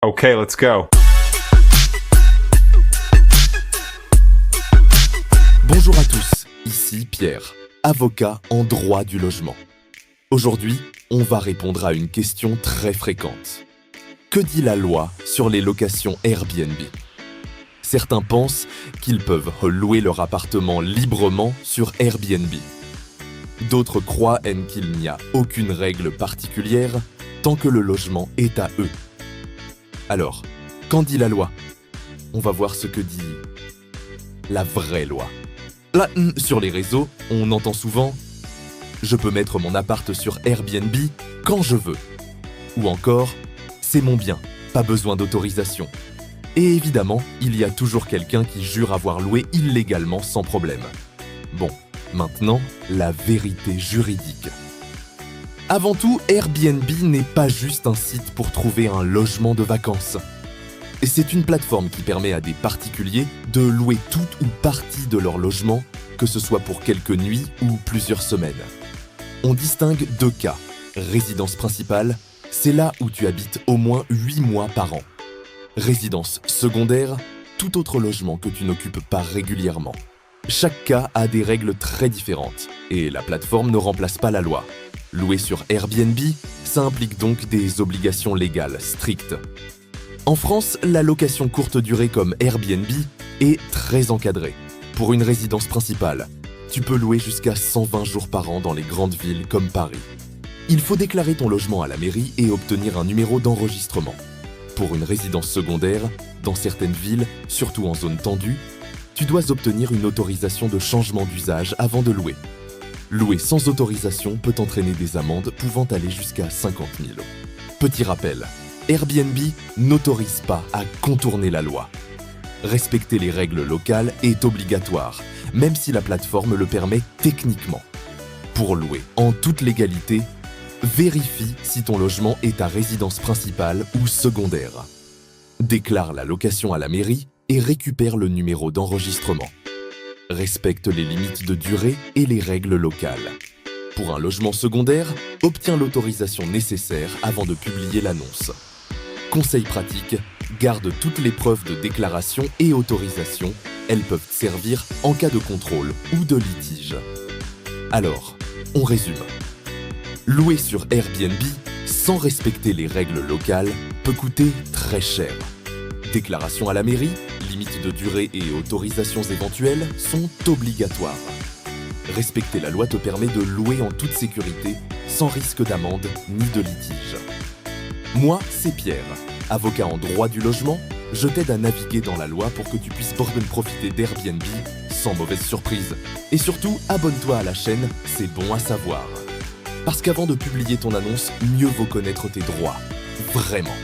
Okay, let's go. Bonjour à tous, ici Pierre, avocat en droit du logement. Aujourd'hui, on va répondre à une question très fréquente. Que dit la loi sur les locations Airbnb ? Certains pensent qu'ils peuvent louer leur appartement librement sur Airbnb. D'autres croient qu'il n'y a aucune règle particulière tant que le logement est à eux. Alors, qu'en dit la loi ? On va voir ce que dit la vraie loi. Là, sur les réseaux, on entend souvent « Je peux mettre mon appart sur Airbnb quand je veux » ou encore « C'est mon bien, pas besoin d'autorisation ». Et évidemment, il y a toujours quelqu'un qui jure avoir loué illégalement sans problème. Bon, maintenant, la vérité juridique. Avant tout, Airbnb n'est pas juste un site pour trouver un logement de vacances. C'est une plateforme qui permet à des particuliers de louer toute ou partie de leur logement, que ce soit pour quelques nuits ou plusieurs semaines. On distingue deux cas. Résidence principale, c'est là où tu habites au moins 8 mois par an. Résidence secondaire, tout autre logement que tu n'occupes pas régulièrement. Chaque cas a des règles très différentes et la plateforme ne remplace pas la loi. Louer sur Airbnb, ça implique donc des obligations légales strictes. En France, la location courte durée comme Airbnb est très encadrée. Pour une résidence principale, tu peux louer jusqu'à 120 jours par an dans les grandes villes comme Paris. Il faut déclarer ton logement à la mairie et obtenir un numéro d'enregistrement. Pour une résidence secondaire, dans certaines villes, surtout en zone tendue, tu dois obtenir une autorisation de changement d'usage avant de louer. Louer sans autorisation peut entraîner des amendes pouvant aller jusqu'à 50 000 €. Petit rappel, Airbnb n'autorise pas à contourner la loi. Respecter les règles locales est obligatoire, même si la plateforme le permet techniquement. Pour louer en toute légalité, vérifie si ton logement est ta résidence principale ou secondaire. Déclare la location à la mairie et récupère le numéro d'enregistrement. Respecte les limites de durée et les règles locales. Pour un logement secondaire, obtiens l'autorisation nécessaire avant de publier l'annonce. Conseil pratique, garde toutes les preuves de déclaration et autorisation, elles peuvent servir en cas de contrôle ou de litige. Alors, on résume. Louer sur Airbnb sans respecter les règles locales peut coûter très cher. Déclaration à la mairie, limites de durée et autorisations éventuelles sont obligatoires. Respecter la loi te permet de louer en toute sécurité, sans risque d'amende ni de litige. Moi, c'est Pierre, avocat en droit du logement. Je t'aide à naviguer dans la loi pour que tu puisses profiter d'Airbnb sans mauvaise surprise. Et surtout, abonne-toi à la chaîne, c'est bon à savoir. Parce qu'avant de publier ton annonce, mieux vaut connaître tes droits. Vraiment.